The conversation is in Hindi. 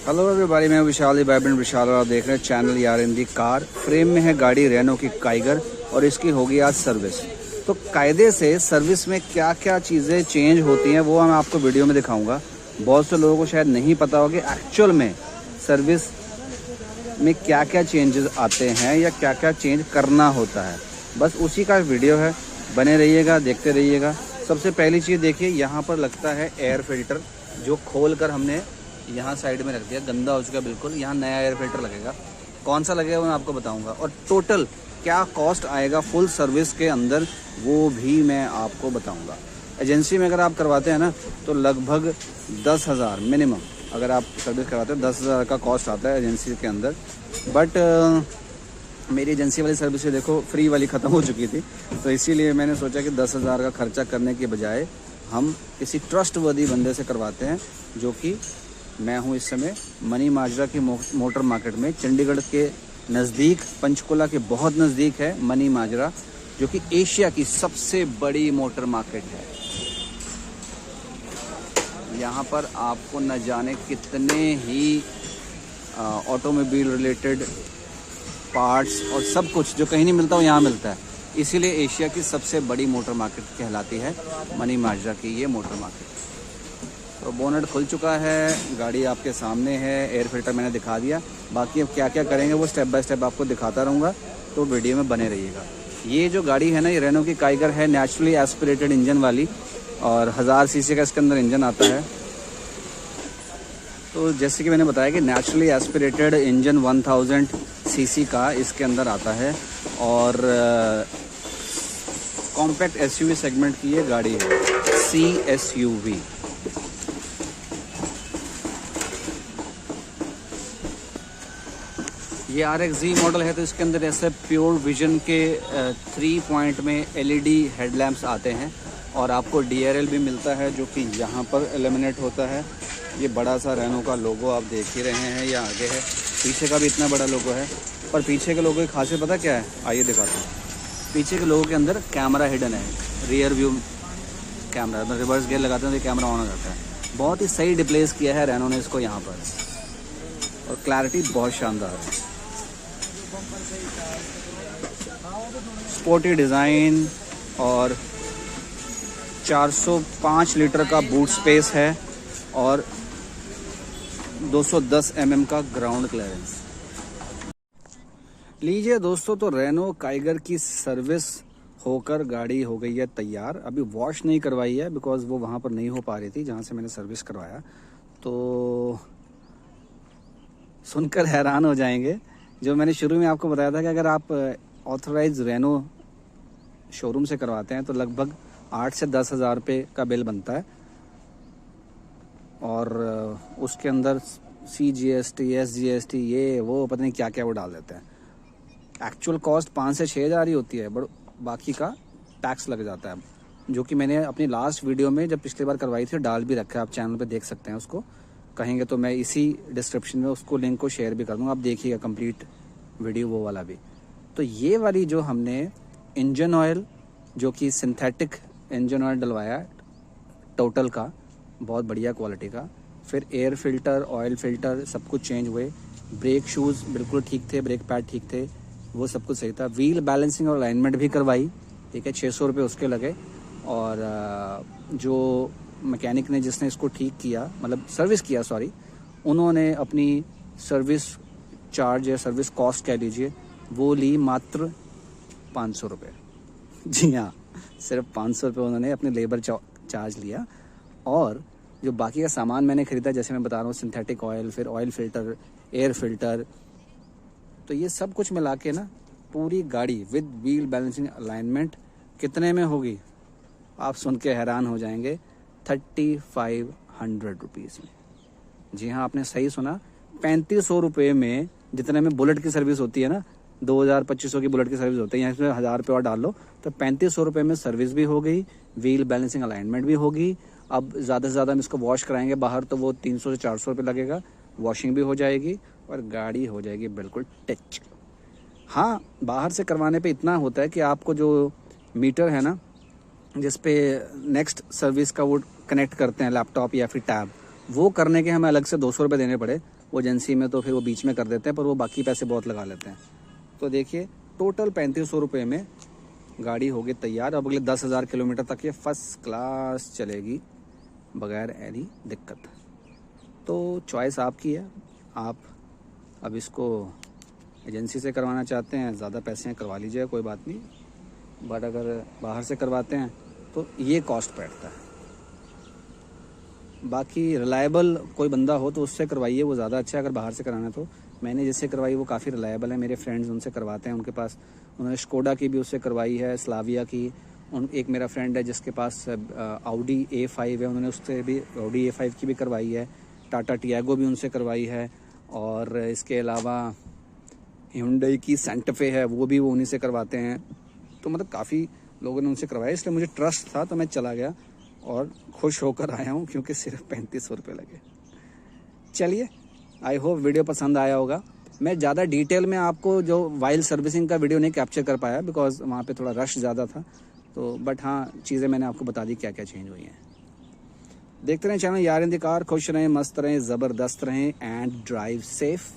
हेलो एवरीबॉडी, मैं विशाल वाइब्रेंट विशाल और आप देख रहे हैं चैनल यार इन दी कार। फ्रेम में है गाड़ी रेनो की काइगर और इसकी होगी आज सर्विस। तो कायदे से सर्विस में क्या क्या चीज़ें चेंज होती हैं वो मैं आपको वीडियो में दिखाऊंगा। बहुत से लोगों को शायद नहीं पता हो कि एक्चुअल में सर्विस में क्या क्या चेंजेस आते हैं या क्या क्या चेंज करना होता है। बस उसी का वीडियो है, बने रहिएगा, देखते रहिएगा। सबसे पहली चीज़ देखिए, यहाँ पर लगता है एयर फिल्टर, जो खोल कर हमने यहाँ साइड में रख दिया, गंदा हो चुका है बिल्कुल। यहाँ नया एयर फिल्टर लगेगा, कौन सा लगेगा वो मैं आपको बताऊंगा। और टोटल क्या कॉस्ट आएगा फुल सर्विस के अंदर वो भी मैं आपको बताऊंगा। एजेंसी में अगर आप करवाते हैं ना तो लगभग 10,000 मिनिमम, अगर आप सर्विस करवाते हैं 10,000 का कॉस्ट आता है एजेंसी के अंदर। बट मेरी एजेंसी वाली सर्विस देखो फ्री वाली ख़त्म हो चुकी थी, तो इसीलिए मैंने सोचा कि 10,000 का खर्चा करने के बजाय हम किसी ट्रस्टवर्दी बंदे से करवाते हैं, जो कि मैं हूं इस समय मनी माजरा की मोटर मार्केट में। चंडीगढ़ के नज़दीक, पंचकुला के बहुत नज़दीक है मनी माजरा, जो कि एशिया की सबसे बड़ी मोटर मार्केट है। यहाँ पर आपको न जाने कितने ही ऑटोमोबाइल रिलेटेड पार्ट्स और सब कुछ जो कहीं नहीं मिलता वो यहाँ मिलता है। इसीलिए एशिया की सबसे बड़ी मोटर मार्केट कहलाती है मनी माजरा की ये मोटर मार्केट। तो बोनेट खुल चुका है, गाड़ी आपके सामने है, एयर फिल्टर मैंने दिखा दिया। बाकी अब क्या क्या करेंगे वो स्टेप बाय स्टेप आपको दिखाता रहूँगा, तो वीडियो में बने रहिएगा। ये जो गाड़ी है ना, ये रेनो की काइगर है, नेचुरली एस्पिरेटेड इंजन वाली, और 1000 सीसी का इसके अंदर इंजन आता है। तो जैसे कि मैंने बताया कि नेचुरली एस्पिरेटेड इंजन 1000 सीसी का इसके अंदर आता है, और कॉम्पैक्ट एसयूवी सेगमेंट की ये गाड़ी है, CSUV। ये RXZ मॉडल है, तो इसके अंदर ऐसे प्योर विजन के 3 पॉइंट में LED हेडलैम्प्स आते हैं, और आपको DRL भी मिलता है, जो कि यहाँ पर एलिमिनेट होता है। ये बड़ा सा रेनो का लोगो आप देख ही रहे हैं, ये आगे है, पीछे का भी इतना बड़ा लोगो है। पर पीछे के लोगो की खासियत पता क्या है, आइए दिखाता हूँ। पीछे के लोगो के अंदर कैमरा हिडन है, रियर व्यू कैमरा। तो रिवर्स गियर लगाते हैं तो कैमरा ऑन हो जाता है। बहुत ही सही डिप्लेस किया है रेनो ने इसको यहाँ पर, और क्लैरिटी बहुत शानदार है। स्पोर्टी डिज़ाइन और 405 लीटर का बूट स्पेस है, और 210 mm का ग्राउंड क्लियरेंस। लीजिए दोस्तों, तो रेनो काइगर की सर्विस होकर गाड़ी हो गई है तैयार। अभी वॉश नहीं करवाई है, बिकॉज वो वहाँ पर नहीं हो पा रही थी जहाँ से मैंने सर्विस करवाया। तो सुनकर हैरान हो जाएंगे, जो मैंने शुरू में आपको बताया था कि अगर आप ऑथराइज रेनो शोरूम से करवाते हैं तो लगभग 8 से 10,000 रुपये का बिल बनता है, और उसके अंदर CGST SGST ये वो पता नहीं क्या क्या वो डाल देते हैं। एक्चुअल कॉस्ट 5 से 6,000 ही होती है, बट बाकी का टैक्स लग जाता है, जो कि मैंने अपनी लास्ट वीडियो में जब पिछली बार करवाई थी डाल भी रखा है। आप चैनल पे देख सकते हैं, उसको कहेंगे तो मैं इसी डिस्क्रिप्शन में उसको लिंक को शेयर भी कर दूँगा, आप देखिएगा कंप्लीट वीडियो वो वाला भी। तो ये वाली जो हमने इंजन ऑयल, जो कि सिंथेटिक इंजन ऑयल डलवाया टोटल का, बहुत बढ़िया क्वालिटी का। फिर एयर फिल्टर, ऑयल फिल्टर सब कुछ चेंज हुए। ब्रेक शूज़ बिल्कुल ठीक थे, ब्रेक पैड ठीक थे, वो सब कुछ सही था। व्हील बैलेंसिंग और अलाइनमेंट भी करवाई, ठीक है, 600 रुपये उसके लगे। और जो मैकेनिक ने जिसने इसको ठीक किया, मतलब सर्विस किया सॉरी, उन्होंने अपनी सर्विस चार्ज या सर्विस कॉस्ट कह लीजिए वो ली मात्र 500 रुपये। जी हाँ, सिर्फ 500 रुपये उन्होंने अपने लेबर चार्ज लिया। और जो बाकी का सामान मैंने ख़रीदा, जैसे मैं बता रहा हूँ, सिंथेटिक ऑयल, फिर ऑयल फिल्टर, एयर फिल्टर, तो ये सब कुछ मिला के ना पूरी गाड़ी विद व्हील बैलेंसिंग अलाइनमेंट कितने में होगी आप सुन के हैरान हो जाएंगे, 3,500 रुपीज़ में। जी हाँ, आपने सही सुना, 3,500 रुपये में, जितने में बुलेट की सर्विस होती है ना, 2,000-2,500 की बुलेट की सर्विस होती है, यहाँ इसमें 1,000 रुपये और डाल लो तो 3,500 रुपये में सर्विस भी हो गई, व्हील बैलेंसिंग अलाइनमेंट भी होगी। अब ज़्यादा से ज़्यादा हम इसको वॉश कराएंगे बाहर तो वो 300 से 400 रुपये लगेगा, वॉशिंग भी हो जाएगी और गाड़ी हो जाएगी बिल्कुल टच। हाँ, बाहर से करवाने पे इतना होता है कि आपको जो मीटर है ना, जिस पे नेक्स्ट सर्विस का वो कनेक्ट करते हैं लैपटॉप या फिर टैब, वो करने के हमें अलग से 200 रुपये देने पड़े। वो एजेंसी में तो फिर वो बीच में कर देते हैं, पर वो बाकी पैसे बहुत लगा लेते हैं। तो देखिए टोटल 3500 रुपये में गाड़ी होगी तैयार। अब अगले 10,000 किलोमीटर तक ये फर्स्ट क्लास चलेगी बगैर एनी दिक्कत। तो चॉइस आपकी है, आप अब इसको एजेंसी से करवाना चाहते हैं, ज़्यादा पैसे हैं करवा लीजिए, कोई बात नहीं। बट अगर बाहर से करवाते हैं तो ये कॉस्ट बैठता है। बाकी रिलायबल कोई बंदा हो तो उससे करवाइए, वो ज़्यादा अच्छा है अगर बाहर से कराना। तो मैंने जिससे करवाई वो काफ़ी रिलायबल है, मेरे फ्रेंड्स उनसे करवाते हैं, उनके पास उन्होंने स्कोडा की भी उससे करवाई है, स्लाविया की। एक मेरा फ्रेंड है जिसके पास ऑडी A5 है, उन्होंने उससे भी ऑडी A5 की भी करवाई है। टाटा टियागो भी उनसे करवाई है, और इसके अलावा hyundai की सेंटा फे है, वो भी वो उन्हीं से करवाते हैं। तो मतलब काफ़ी लोगों ने उनसे करवाया, इसलिए मुझे ट्रस्ट था तो मैं चला गया और खुश होकर आया हूँ, क्योंकि सिर्फ 3500 रुपये लगे। चलिए, आई होप वीडियो पसंद आया होगा। मैं ज़्यादा डिटेल में आपको जो वाइल सर्विसिंग का वीडियो नहीं कैप्चर कर पाया, बिकॉज वहाँ पे थोड़ा रश ज़्यादा था। तो बट हाँ, चीज़ें मैंने आपको बता दी क्या क्या चेंज हुई हैं। देखते रहें चैनल यार इन द कार। खुश रहें, मस्त रहें, ज़बरदस्त रहें एंड ड्राइव सेफ।